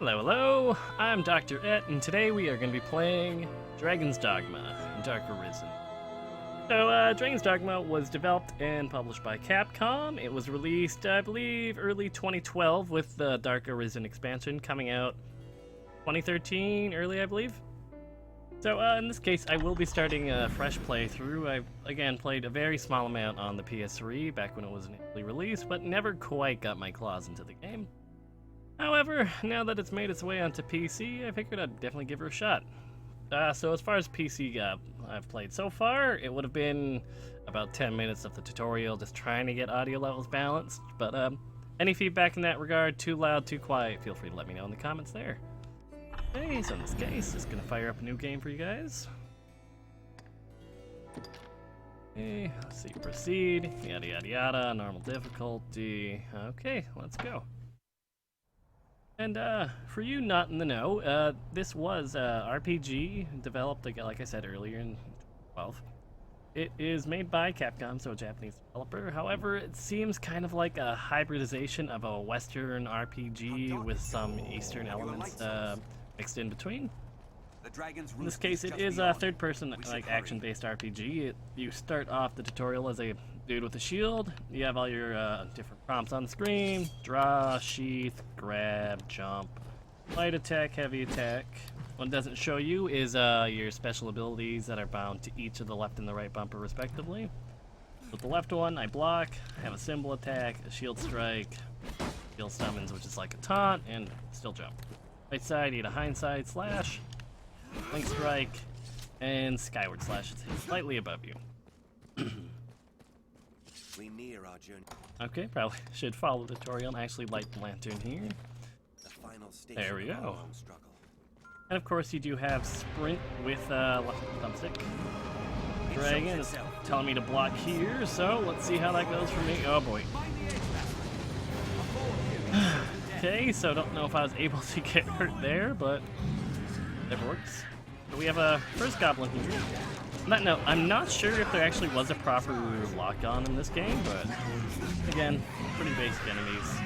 Hello, hello! I'm Dr. Ette, and today we are going to be playing Dragons Dogma, Dark Arisen. So, Dragons Dogma was developed and published by Capcom. It was released, I believe, early 2012 with the Dark Arisen expansion coming out 2013, early, I believe. So, in this case, I will be starting a fresh playthrough. I, again, played a very small amount on the PS3 back when it was initially released, but never quite got my claws into the game. However, now that it's made its way onto PC, I figured I'd definitely give her a shot. So as far as PC I've played so far, it would have been about 10 minutes of the tutorial just trying to get audio levels balanced. But any feedback in that regard, too loud, too quiet, feel free to let me know in the comments there. Okay, so in this case, just gonna fire up a new game for you guys. Okay, let's see, proceed, yada yada yada, normal difficulty. Okay, let's go. And for you not in the know, this was RPG developed, like I said earlier, in 2012. It is made by Capcom, so a Japanese developer. However, it seems kind of like a hybridization of a Western RPG with some Eastern elements mixed in between. In this case, it is a third-person, like action-based RPG. You start off the tutorial as a dude with a shield. You have all your different prompts on the screen: draw, sheath, grab, jump, light attack, heavy attack. What it doesn't show you is your special abilities that are bound to each of the left and the right bumper respectively. With the left one, I block, I have a symbol attack, a shield strike, shield summons, which is like a taunt, and still jump. Right side, you get a hindside slash, link strike, and skyward slash. It's slightly above you. We near our journey. Okay, probably should follow the tutorial and actually light the lantern here. The final stage There we of our go. long struggle. And of course, you do have sprint with left thumbstick. Dragon is telling me to block here, so let's see how that goes for me. Oh boy. Okay, so don't know if I was able to get hurt there, but it works. So we have a first goblin here. On that note, I'm not sure if there actually was a proper lock-on in this game, but again, pretty basic enemies.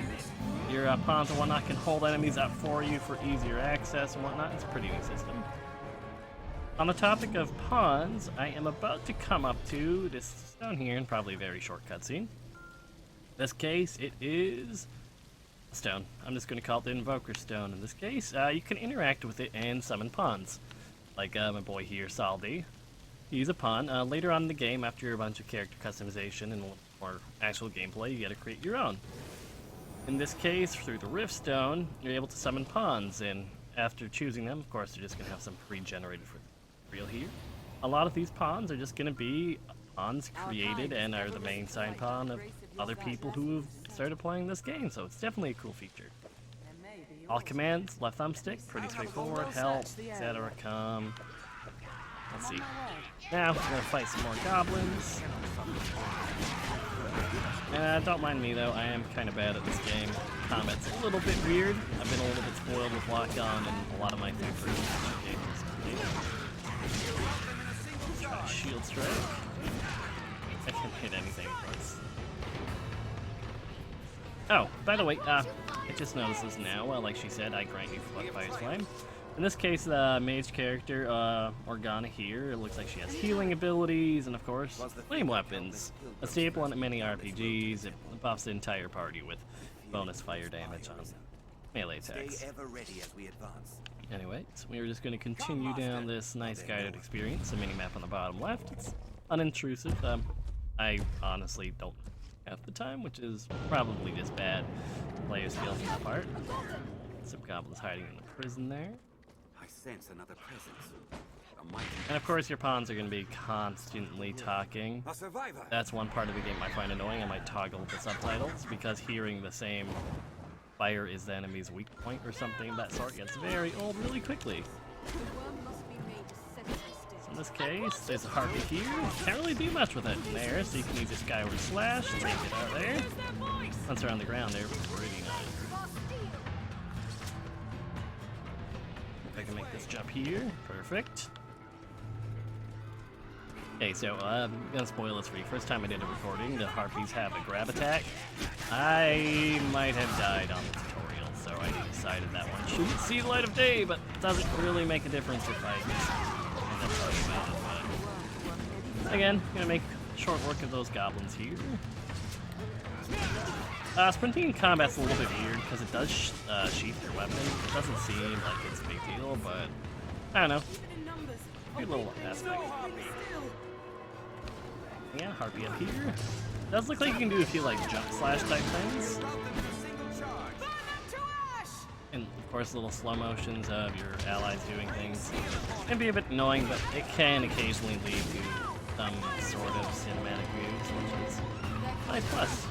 Your pawns and whatnot can hold enemies up for you for easier access and whatnot. It's a pretty neat system. On the topic of pawns, I am about to come up to this stone here in probably a very short cutscene. In this case, it is a stone. I'm just going to call it the Invoker Stone. In this case, you can interact with it and summon pawns. Like my boy here, Saldi. He's a pawn. Later on in the game, after a bunch of character customization and more actual gameplay, you gotta create your own. In this case, through the Rift Stone, you're able to summon pawns, and after choosing them, of course, they're just gonna have some pre-generated for real here. A lot of these pawns are just gonna be pawns created and are the main sign pawn of other people who have started playing this game, so it's definitely a cool feature. All commands, left thumbstick, pretty straightforward. Help, etc. Come. Let's see. Now we're gonna fight some more goblins. Don't mind me though, I am kind of bad at this game. Combat's a little bit weird. I've been a little bit spoiled with lock-on and a lot of my third-person games. Try shield strike. I can't hit anything, of course. Oh, by the way, I just noticed this now. Like she said, I grant you Fire's Flame. In this case, the mage character, Organa here, it looks like she has healing abilities, and of course, flame weapons. A staple in many RPGs, it buffs the entire party with bonus fire damage on melee attacks. Anyway, so we are just going to continue down this nice guided experience. The mini-map on the bottom left, it's unintrusive. I honestly don't have the time, which is probably just bad player skills on my part. Some goblins hiding in the prison there. I sense another presence. And of course your pawns are going to be constantly talking. A survivor. That's one part of the game I find annoying. I might toggle the subtitles because hearing the same fire is the enemy's weak point or something of that sort gets very old really quickly. So in this case, there's a harpy here. Can't really do much with it in there, so you can use your skyward slash, take it out there. Once they're on the ground, they're pretty nice. If I can make this jump here, perfect. Okay, so I'm gonna spoil this for you. First time I did a recording, the harpies have a grab attack. I might have died on the tutorial, so I need to decided that one shouldn't see the light of day, but it doesn't really make a difference if I just end up talking about it. But again, gonna make short work of those goblins here. Sprinting in combat's a little bit weird because it does sheath your weapon. It doesn't seem like it's a big deal, but I don't know. Good little aspect. Yeah, Harpy up here. Does look like you can do a few like jump slash type things. And of course little slow motions of your allies doing things. Can be a bit annoying, but it can occasionally lead to some sort of cinematic moves, which is nice plus.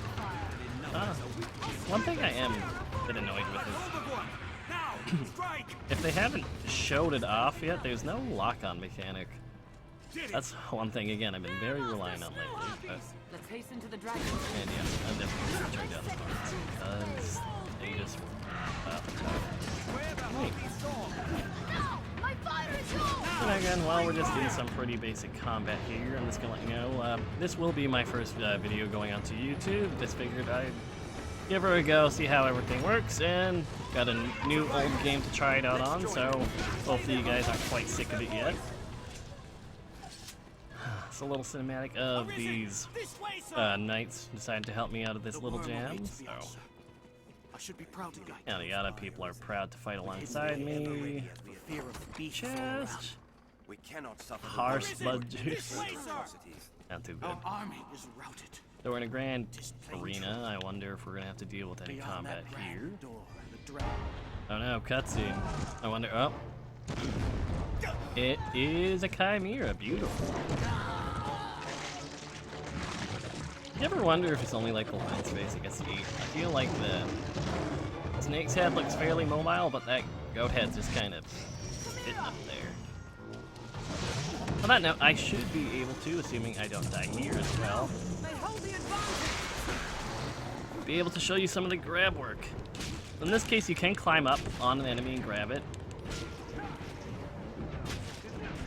One thing I am a bit annoyed with is if they haven't showed it off yet, there's no lock-on mechanic. That's one thing, again, I've been very reliant on lately. But, Let's hasten to the Dragons. and yeah, I'm definitely going to turn down the parts because they just And again, while we're just doing some pretty basic combat here, I'm just going to let you know, this will be my first video going onto YouTube. Just figured I'd give her a go, see how everything works, and got a new old game to try it out on, so hopefully you guys aren't quite sick of it yet. It's a little cinematic of these knights decided to help me out of this little jam, so I should be proud to guide. yada yada, people are proud to fight alongside me. Chest, We cannot suffer harsh blood juice. Not too good. Our army is routed. So we're in a grand arena. I wonder if we're gonna have to deal with any combat here. Oh no, cutscene. I wonder. Oh, it is a chimera. Beautiful. You ever wonder if it's only like the line space it gets to eat? I feel like the snake's head looks fairly mobile, but that goat head's just kind of sitting up there. On that note, I should be able to, assuming I don't die here as well, be able to show you some of the grab work. In this case, you can climb up on an enemy and grab it.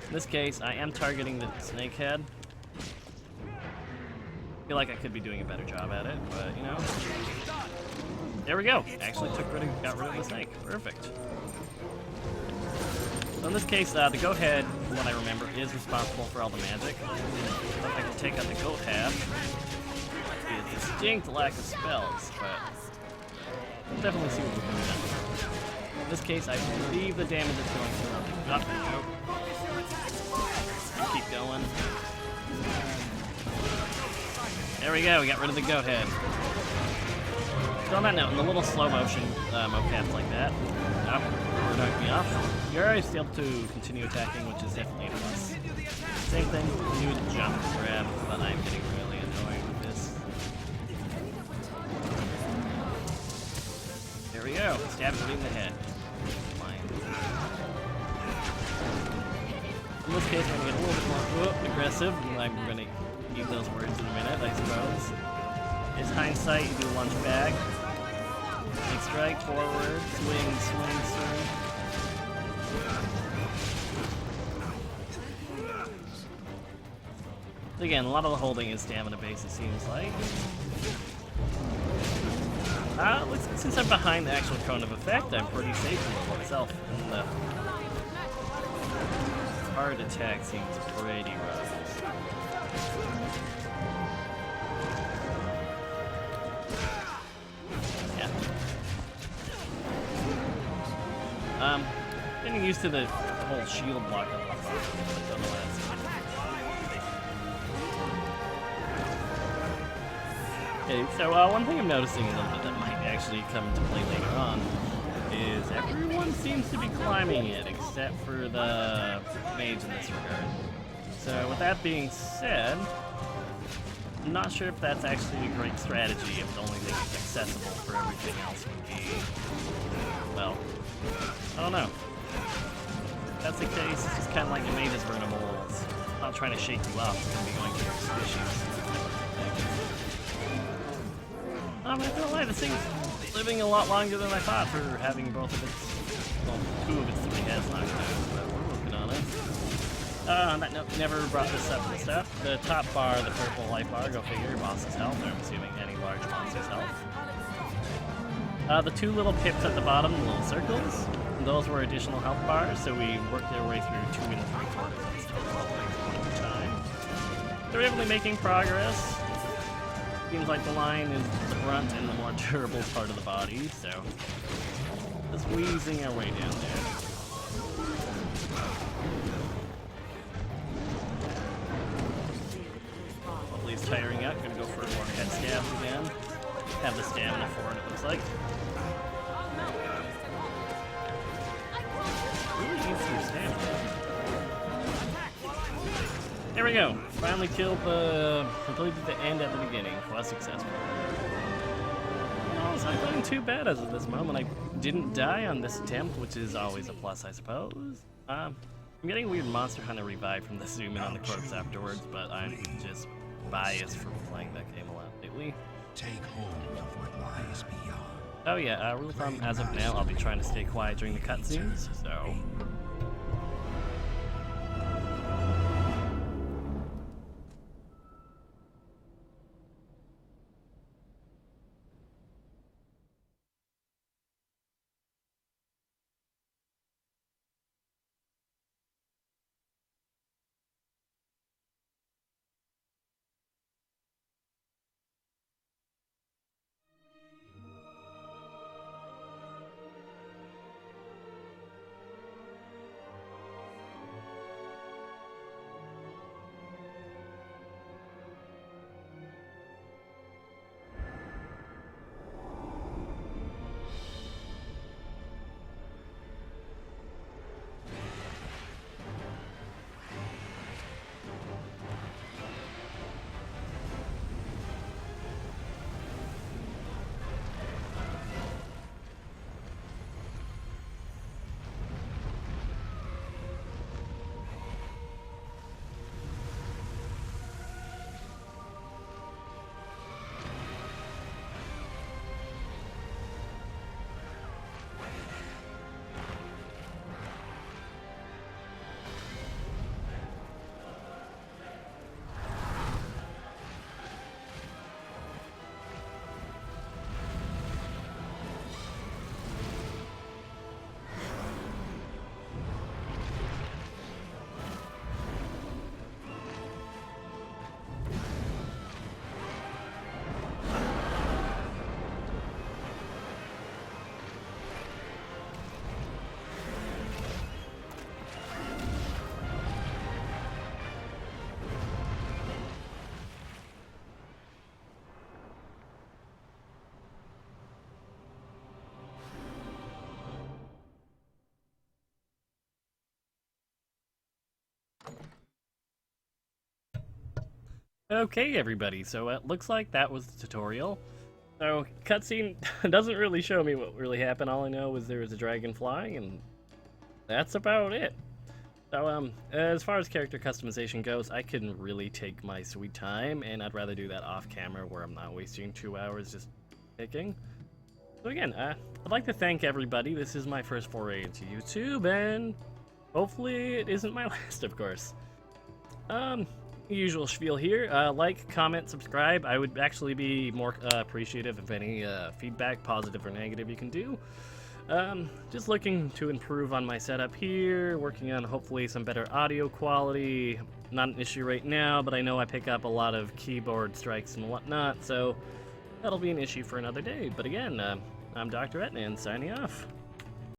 In this case, I am targeting the snake head. I feel like I could be doing a better job at it, but you know. There we go. Actually got rid of the snake. Perfect. So in this case, the goat head, from what I remember, is responsible for all the magic. If I can take out the goat head, a distinct lack of spells, but we'll definitely see what we can do now. In this case, I believe the damage is going to up and go. Keep going. There we go, we got rid of the goat head. So on that note, in the little slow motion mocaps like that, we're knocking me off. You're already still able to continue attacking, which is definitely a plus. Same thing, you would jump, grab, but I'm getting really annoyed with this. There we go, stab it in the head. Fine. In this case, I'm going to get a little bit more aggressive. I'm going to eat those words in a minute, I suppose. It's hindsight, you do lunge back. Big strike, forward, swing, swing, swing. Again, a lot of the holding is stamina based, it seems like. Since I'm behind the actual cone of effect, I'm pretty safe in the level itself. And the hard attack seems pretty rough. Yeah. Getting used to the whole shield block on the front. Okay, so one thing I'm noticing a little bit that might actually come into play later on is everyone seems to be climbing it except for the mage in this regard. So with that being said, I'm not sure if that's actually a great strategy if the only thing that's accessible for everything else would be, well, I don't know. If that's the case, it's just kind of like a mage's vulnerable. It's not trying to shake you off, it's going to be going through some issues. I'm not gonna lie, this thing's living a lot longer than I thought for having both of its, well, two of its three heads knocked out, but we're working on it. On that note, never brought this up and stuff. The top bar, the purple light bar, go figure, your boss's health, or I'm assuming any large monster's health. The two little pips at the bottom, the little circles, those were additional health bars, so we worked our way through 2 and 3/4 instead of one at a time. They're definitely making progress. Seems like the line is the brunt and the more durable part of the body, so just wheezing our way down there. Hopefully it's tiring out. Gonna go for more head stabs again. Have the stamina for it, it looks like. Really easy to stamina. There we go. Finally killed completed the end at the beginning. Was successful. Well, it's not going too bad as of this moment. I didn't die on this attempt, which is always a plus, I suppose. I'm getting a weird Monster Hunter revive from the zoom in on the corpse afterwards, but I'm just biased for playing that game a lot lately. Take hold of what lies beyond. Oh yeah, rule of thumb, as of now, I'll be trying to stay quiet during the cutscenes, so... Okay, everybody, so it looks like that was the tutorial. So, cutscene doesn't really show me what really happened. All I know is there was a dragon flying, and that's about it. So, as far as character customization goes, I couldn't really take my sweet time, and I'd rather do that off camera where I'm not wasting 2 hours just picking. So again, I'd like to thank everybody. This is my first foray into YouTube, and hopefully it isn't my last, of course. Usual spiel here. Like, comment, subscribe. I would actually be more appreciative of any feedback, positive or negative, you can do. Just looking to improve on my setup here, working on hopefully some better audio quality. Not an issue right now, but I know I pick up a lot of keyboard strikes and whatnot, so that'll be an issue for another day. But again, I'm Dr. Ette, signing off.